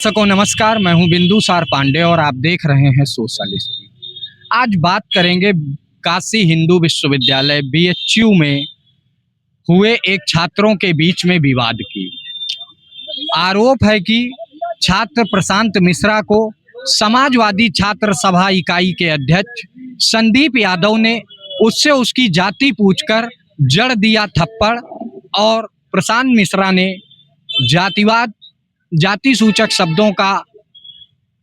दर्शकों नमस्कार, मैं हूं बिंदुसार पांडे और आप देख रहे हैं सोशलिस्ट। आज बात करेंगे काशी हिंदू विश्वविद्यालय बीएचयू में हुए एक छात्रों के बीच में विवाद की। आरोप है कि छात्र प्रशांत मिश्रा को समाजवादी छात्र सभा इकाई के अध्यक्ष संदीप यादव ने उससे उसकी जाति पूछकर जड़ दिया थप्पड़ और प्रशांत मिश्रा ने जाति सूचक शब्दों का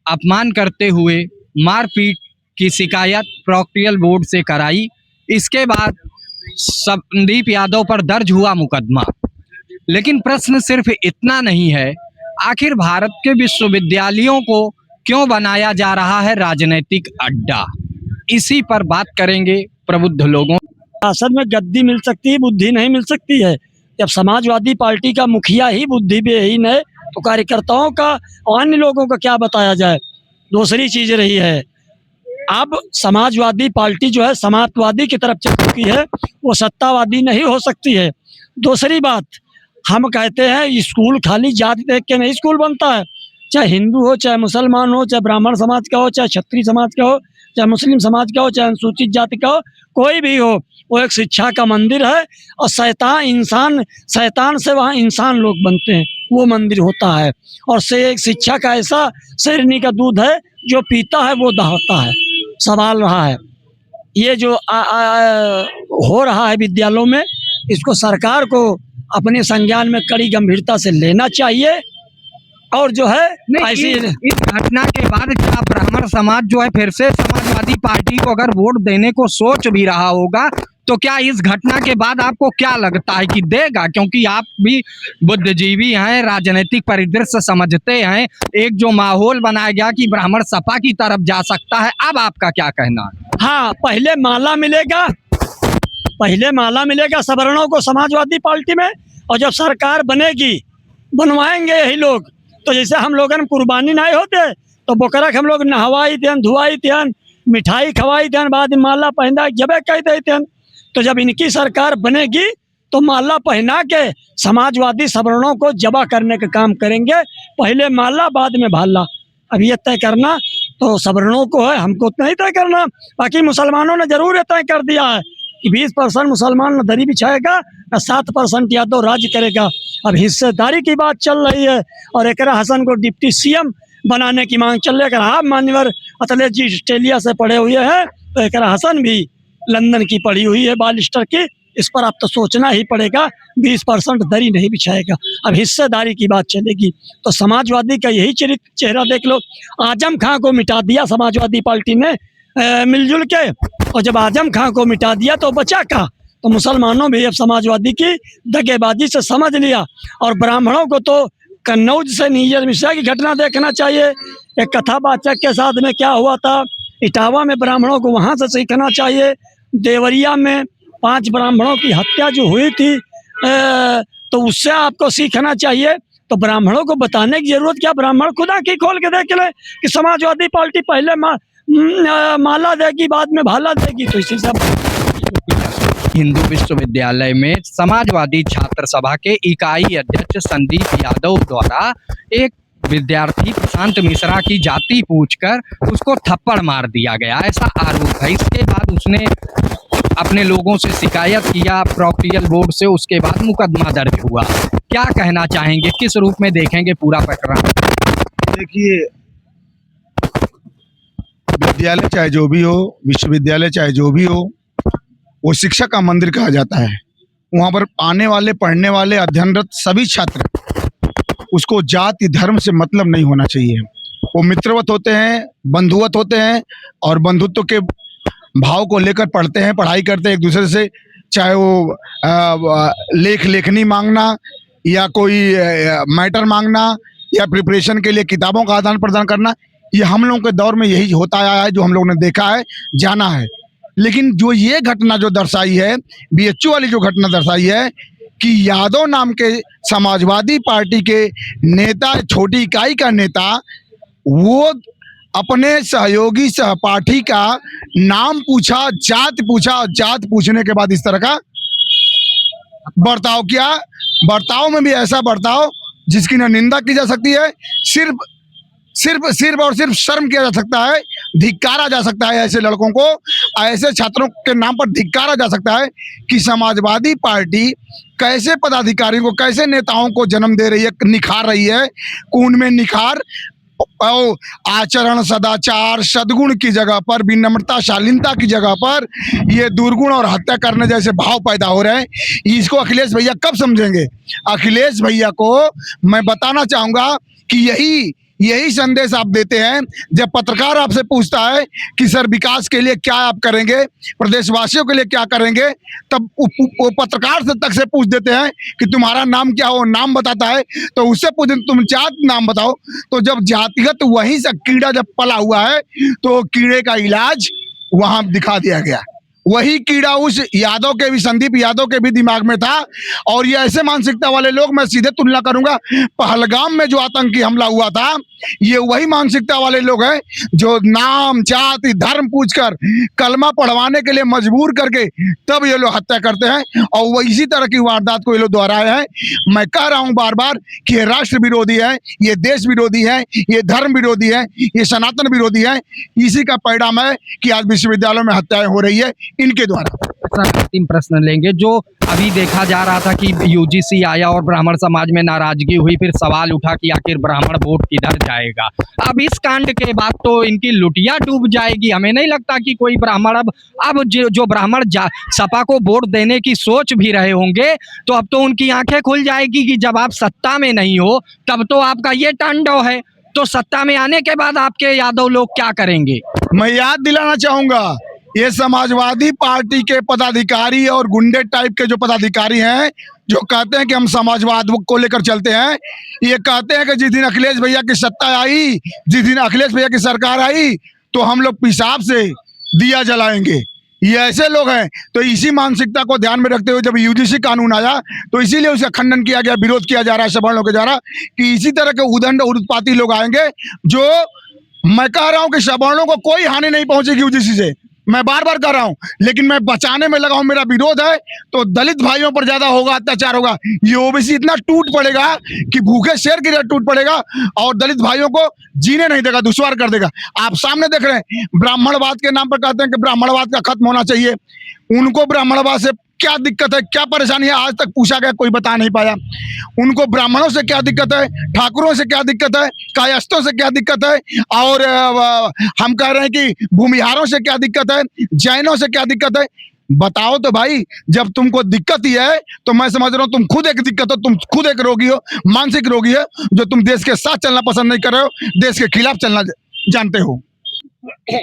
अपमान करते हुए मारपीट की शिकायत प्रोक्टियल बोर्ड से कराई। इसके बाद संदीप यादव पर दर्ज हुआ मुकदमा। लेकिन प्रश्न सिर्फ इतना नहीं है, आखिर भारत के विश्वविद्यालयों को क्यों बनाया जा रहा है राजनीतिक अड्डा? इसी पर बात करेंगे प्रबुद्ध लोगों। शासन में गद्दी मिल सकती है, बुद्धि नहीं मिल सकती है। जब समाजवादी पार्टी का मुखिया ही बुद्धि विहीन है तो कार्यकर्ताओं का और अन्य लोगों का क्या बताया जाए। दूसरी चीज रही है, अब समाजवादी पार्टी जो है समाजवादी की तरफ चल चुकी है, वो सत्तावादी नहीं हो सकती है। दूसरी बात, हम कहते हैं स्कूल खाली जाति देख के नहीं स्कूल बनता है। चाहे हिंदू हो, चाहे मुसलमान हो, चाहे ब्राह्मण समाज का हो, चाहे क्षत्रिय समाज का हो, चाहे मुस्लिम समाज का हो, चाहे अनुसूचित जाति का हो, कोई भी हो, वो एक शिक्षा का मंदिर है। और शैतान से वहाँ इंसान लोग बनते हैं, वो मंदिर होता है। और से शिक्षा का ऐसा शेरनी का दूध है, जो पीता है वो दहाता है। सवाल रहा है ये जो हो रहा है विद्यालयों में, इसको सरकार को अपने संज्ञान में कड़ी गंभीरता से लेना चाहिए। और जो है ऐसी इस घटना के बाद क्या ब्राह्मण समाज जो है फिर से समाजवादी पार्टी को अगर वोट देने को सोच भी रहा होगा, तो क्या इस घटना के बाद आपको क्या लगता है कि देगा? क्योंकि आप भी बुद्धिजीवी हैं, राजनीतिक परिदृश्य समझते हैं। एक जो माहौल बनाया गया कि ब्राह्मण सपा की तरफ जा सकता है, अब आपका क्या कहना है? हाँ, पहले माला मिलेगा सवर्णों को समाजवादी पार्टी में, और जब सरकार बनेगी बनवाएंगे यही लोग। तो जैसे हम लोगों ने कुर्बानी नहीं होते तो बोकरा हम लोग नहवाई देन, धुआई देन, मिठाई खवाई देन, बाद में माला पहना जबे कह देते। तो जब इनकी सरकार बनेगी तो माला पहना के समाजवादी सवर्णों को जबा करने का काम करेंगे। पहले माला बाद में भाला। अब ये तय करना तो सवर्णों को है, हमको नहीं तय करना। बाकी मुसलमानों ने जरूर तय कर दिया है कि 20% मुसलमान दरी बिछाएगा, 7% यादव राज्य करेगा। अब हिस्सेदारी की बात चल रही है और एकरा हसन को डिप्टी सीएम बनाने की मांग चल रही है। आप मान्यवर अतलेश जी ऑस्ट्रेलिया से पढ़े हुए हैं, तो एकरा हसन भी लंदन की पढ़ी हुई है बालिस्टर की। इस पर आप तो सोचना ही पड़ेगा, 20% दरी नहीं बिछाएगा। अब हिस्सेदारी की बात चलेगी तो समाजवादी का यही चेहरा देख लो। आजम खां को मिटा दिया समाजवादी पार्टी ने मिलजुल के, और जब आजम खां को मिटा दिया तो बचा का। तो मुसलमानों भी अब समाजवादी की दगेबाजी से समझ लिया। और ब्राह्मणों को तो कन्नौज से नीरज मिश्रा की घटना देखना चाहिए। एक कथावाचक के साथ में क्या हुआ था, इटावा में ब्राह्मणों को वहाँ से सीखना चाहिए। देवरिया में 5 ब्राह्मणों की हत्या जो हुई थी, तो उससे आपको सीखना चाहिए। तो ब्राह्मणों को बताने की जरूरत क्या, ब्राह्मण खुद आंखें खोल के देख ले कि समाजवादी पार्टी पहले माला देगी बाद में भाला देगी। तो इसी से हिंदू विश्वविद्यालय में समाजवादी छात्र सभा के इकाई अध्यक्ष संदीप यादव द्वारा एक विद्यार्थी प्रशांत मिश्रा की जाति पूछकर उसको थप्पड़ मार दिया गया, ऐसा आरोप है। इसके बाद उसने अपने लोगों से शिकायत किया प्रोक्टियल बोर्ड से, उसके बाद मुकदमा दर्ज हुआ। क्या कहना चाहेंगे, किस रूप में देखेंगे पूरा प्रकरण? देखिए, विद्यालय चाहे जो भी हो, विश्वविद्यालय चाहे जो भी हो, वो शिक्षा का मंदिर कहा जाता है। वहाँ पर आने वाले, पढ़ने वाले, अध्ययनरत सभी छात्र, उसको जाति धर्म से मतलब नहीं होना चाहिए। वो मित्रवत होते हैं, बंधुवत होते हैं, और बंधुत्व के भाव को लेकर पढ़ते हैं, पढ़ाई करते हैं एक दूसरे से। चाहे वो लेखनी मांगना, या कोई मैटर मांगना, या प्रिपरेशन के लिए किताबों का आदान प्रदान करना, ये हम लोगों के दौर में यही होता आया है, जो हम लोगों ने देखा है, जाना है। लेकिन जो ये घटना जो दर्शाई है, बीएचयू वाली जो घटना दर्शाई है कि यादव नाम के समाजवादी पार्टी के नेता, छोटी इकाई का नेता, वो अपने सहयोगी सहपाठी का नाम पूछा, जात पूछा, और जात पूछने के बाद इस तरह का बर्ताव किया। बर्ताव में भी ऐसा बर्ताव जिसकी न निंदा की जा सकती है, सिर्फ सिर्फ और सिर्फ शर्म किया जा सकता है, धिक्कारा जा सकता है ऐसे लड़कों को, ऐसे छात्रों के नाम पर धिक्कारा जा सकता है कि समाजवादी पार्टी कैसे पदाधिकारियों को, कैसे नेताओं को जन्म दे रही है, निखार रही है। उनमें निखार आचरण, सदाचार, सद्गुण की जगह पर, विनम्रता, शालीनता की जगह पर ये दुर्गुण और हत्या करने जैसे भाव पैदा हो रहे हैं। इसको अखिलेश भैया कब समझेंगे? अखिलेश भैया को मैं बताना चाहूंगा कि यही संदेश आप देते हैं जब पत्रकार आपसे पूछता है कि सर विकास के लिए क्या आप करेंगे, प्रदेशवासियों के लिए क्या करेंगे, तब वो पत्रकार से पूछ देते हैं कि तुम्हारा नाम क्या हो, नाम बताता है तो उससे पूछते तुम जात नाम बताओ। तो जब जातिगत वहीं से कीड़ा जब पला हुआ है तो कीड़े का इलाज वहां दिखा दिया गया। वही कीड़ा उस यादव के भी, संदीप यादव के भी दिमाग में था। और ये ऐसे मानसिकता वाले लोग, मैं सीधे तुलना करूंगा पहलगाम में जो आतंकी हमला हुआ था, ये वही मानसिकता वाले लोग हैं जो नाम, जाति, धर्म पूछकर कलमा पढ़वाने के लिए मजबूर करके तब ये लोग हत्या करते हैं। और वो इसी तरह की वारदात को ये लोग दोहराए हैं। मैं कह रहा हूं बार बार कि ये राष्ट्र विरोधी है, ये देश विरोधी है, ये धर्म विरोधी है, ये सनातन विरोधी है। इसी का परिणाम है कि आज विश्वविद्यालयों में हत्याएं हो रही है इनके द्वारा। सर अंतिम प्रश्न लेंगे। जो अभी देखा जा रहा था कि यूजीसी आया और ब्राह्मण समाज में नाराजगी हुई, फिर सवाल उठा कि आखिर ब्राह्मण वोट किधर जाएगा। अब इस कांड के बाद तो इनकी लुटिया डूब जाएगी। हमें नहीं लगता कि कोई ब्राह्मण अब जो ब्राह्मण सपा को वोट देने की सोच भी रहे होंगे तो अब तो उनकी आंखें खुल जाएगी कि जब आप सत्ता में नहीं हो तब तो आपका ये तांडव है, तो सत्ता में आने के बाद आपके यादव लोग क्या करेंगे? मैं याद दिलाना चाहूंगा, ये समाजवादी पार्टी के पदाधिकारी और गुंडे टाइप के जो पदाधिकारी हैं जो कहते हैं कि हम समाजवाद को लेकर चलते हैं, ये कहते हैं कि जिस दिन अखिलेश भैया की सत्ता आई, जिस दिन अखिलेश भैया की सरकार आई तो हम लोग पेशाब से दिया जलाएंगे। ये ऐसे लोग हैं। तो इसी मानसिकता को ध्यान में रखते हुए जब यूजीसी कानून आया तो इसीलिए उसका खंडन किया गया, विरोध किया जा रहा है सवर्णों के द्वारा कि इसी तरह के उदंड और उत्पाती लोग आएंगे। जो मैं कह रहा हूं कि सवर्णों को कोई हानि नहीं पहुंचेगी यूजीसी से, मैं बार बार कह रहा हूं, लेकिन मैं बचाने में लगा हूं। मेरा विरोध है तो दलित भाइयों पर ज्यादा होगा, अत्याचार होगा। ये ओबीसी इतना टूट पड़ेगा कि भूखे शेर की तरह टूट पड़ेगा और दलित भाइयों को जीने नहीं देगा, दुश्वार कर देगा। आप सामने देख रहे हैं, ब्राह्मणवाद के नाम पर कहते हैं कि ब्राह्मणवाद का खत्म होना चाहिए। उनको ब्राह्मणवाद से क्या दिक्कत है, क्या परेशानी है, आज तक पूछा गया, कोई बता नहीं पाया। उनको ब्राह्मणों से क्या दिक्कत है, ठाकुरों से क्या दिक्कत है, कायस्थों से क्या दिक्कत है, और हम कह रहे हैं कि भूमिहारों से क्या दिक्कत है, जैनों से क्या दिक्कत है। बताओ तो भाई, जब तुमको दिक्कत ही है तो मैं समझ रहा हूँ तुम खुद एक दिक्कत हो, तुम खुद एक रोगी हो, मानसिक रोगी है, जो तुम देश के साथ चलना पसंद नहीं कर रहे हो, देश के खिलाफ चलना जानते हो।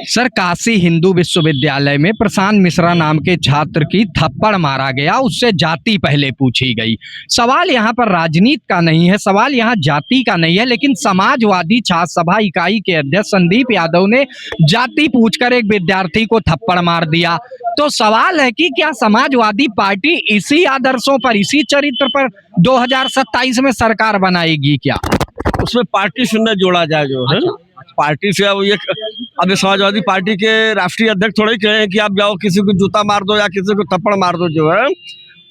सर काशी हिंदू विश्वविद्यालय में प्रशांत मिश्रा नाम के छात्र की थप्पड़ मारा गया, उससे जाति पहले पूछी गई। सवाल यहाँ पर राजनीति का नहीं है, सवाल यहाँ जाति का नहीं है, लेकिन समाजवादी छात्र सभा इकाई के अध्यक्ष संदीप यादव ने जाति पूछकर एक विद्यार्थी को थप्पड़ मार दिया। तो सवाल है कि क्या समाजवादी पार्टी इसी आदर्शों पर, इसी चरित्र पर 2027 में सरकार बनाएगी क्या? उसमें पार्टी से न जोड़ा जाए जो है। पार्टी से अब ये समाजवादी पार्टी के राष्ट्रीय अध्यक्ष थोड़े कहे हैं कि आप जाओ किसी को जूता मार दो या किसी को थप्पड़ मार दो। जो है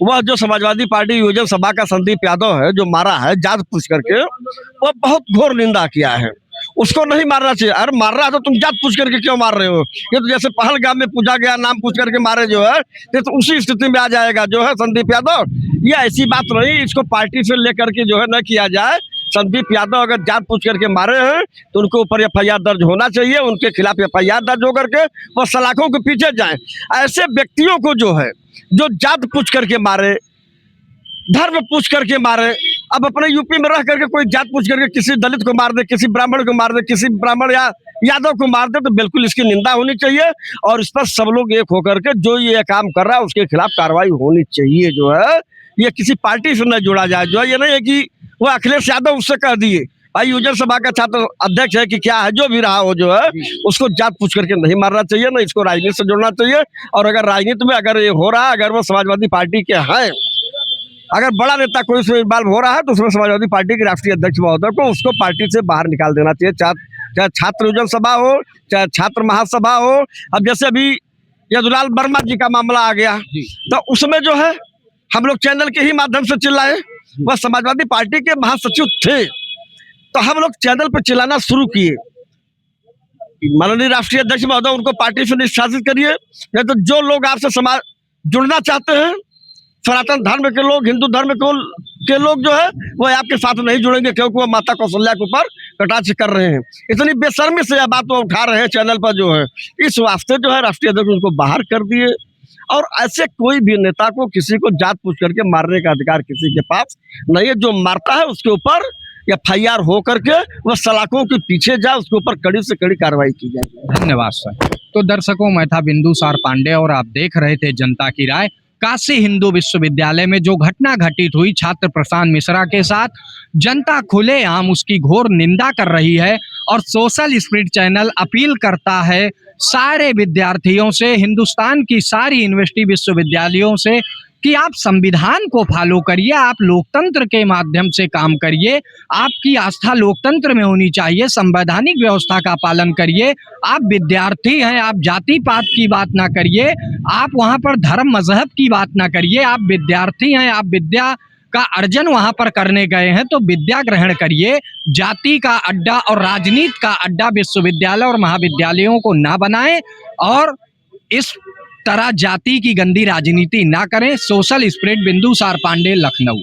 वह जो समाजवादी पार्टी योजन सभा का संदीप यादव है जो मारा है जात पूछ करके, वह बहुत घोर निंदा किया है। उसको नहीं मारना चाहिए। अरे मार रहा है तो तुम जात पूछ करके क्यों मार रहे हो? ये तो जैसे पहलगाम में पूछा गया, नाम पूछ करके मारे जो है, तो उसी स्थिति में आ जाएगा जो है संदीप यादव। ये ऐसी बात नहीं, इसको पार्टी से लेकर के जो है न किया जाए। संदीप यादव अगर जात पूछ करके मारे हैं तो उनके ऊपर एफआईआर दर्ज होना चाहिए, उनके खिलाफ एफआईआर दर्ज होकर के वो सलाखों के पीछे जाएं। ऐसे व्यक्तियों को जो है जो जात पूछ करके मारे, धर्म पूछ करके मारे, अब अपने यूपी में रह करके कोई जात पूछ करके किसी दलित को मार दे, किसी ब्राह्मण को मार दे, किसी ब्राह्मण या यादव को मार दे, तो बिल्कुल इसकी निंदा होनी चाहिए। और इस पर सब लोग एक होकर के जो ये काम कर रहा है उसके खिलाफ कार्रवाई होनी चाहिए। जो है ये किसी पार्टी से न जोड़ा जाए। जो है ये नहीं है कि वो अखिलेश यादव उससे कह दिए भाई यूजन सभा का छात्र अध्यक्ष है कि क्या है, जो भी रहा हो जो है उसको जात पूछ करके नहीं मारना चाहिए, ना इसको राजनीति से जोड़ना चाहिए। और अगर राजनीति में अगर ये हो रहा है, अगर वो समाजवादी पार्टी के हैं, अगर बड़ा नेता कोई उसमें इन्वॉल्व हो रहा है तो उसमें समाजवादी पार्टी के राष्ट्रीय अध्यक्ष महोदय को उसको पार्टी से बाहर निकाल देना चाहिए। चाहे छात्र यूजन सभा हो, चाहे छात्र महासभा हो। अब जैसे अभी यदुलाल वर्मा जी का मामला आ गया तो उसमें जो है हम लोग चैनल के ही माध्यम से चिल्लाए, वह समाजवादी पार्टी के महासचिव थे, तो हम लोग चैनल पर चिल्लाना शुरू किए, माननीय राष्ट्रीय अध्यक्ष महोदय उनको पार्टी से निष्कासित करिए, नहीं तो जो लोग आपसे समाज जुड़ना चाहते हैं, सनातन धर्म के लोग, हिंदू धर्म के लोग जो है वो आपके साथ नहीं जुड़ेंगे, क्योंकि वो माता कौशल्या के ऊपर कटाक्ष कर रहे हैं। इतनी बेशर्मी से यह बात वो उठा रहे हैं चैनल पर जो है, इस वास्ते जो है राष्ट्रीय अध्यक्ष उनको बाहर कर दिए। और ऐसे कोई भी नेता को किसी को जात पूछ करके मारने का अधिकार किसी के पास नहीं है। जो मारता है उसके ऊपर FIR हो करके वह सलाखों के पीछे जाए, उसके ऊपर कड़ी से कड़ी कार्रवाई की जाए। धन्यवाद सर। तो दर्शकों, मैं था बिंदुसार पांडे और आप देख रहे थे जनता की राय। काशी हिंदू विश्वविद्यालय में जो घटना घटित हुई छात्र प्रशांत मिश्रा के साथ, जनता खुलेआम उसकी घोर निंदा कर रही है और सोशल स्पिरिट चैनल अपील करता है सारे विद्यार्थियों से, हिंदुस्तान की सारी यूनिवर्सिटी विश्वविद्यालयों से कि आप संविधान को फॉलो करिए, आप लोकतंत्र के माध्यम से काम करिए, आपकी आस्था लोकतंत्र में होनी चाहिए, संवैधानिक व्यवस्था का पालन करिए। आप विद्यार्थी हैं, आप जाति पात की बात ना करिए, आप वहाँ पर धर्म मजहब की बात ना करिए। आप विद्यार्थी हैं, आप विद्या का अर्जन वहाँ पर करने गए हैं तो विद्या ग्रहण करिए। जाति का अड्डा और राजनीति का अड्डा विश्वविद्यालय और महाविद्यालयों को ना बनाएं और इस तरह जाति की गंदी राजनीति ना करें। Social spirit, Bindusar Pandey, Lucknow.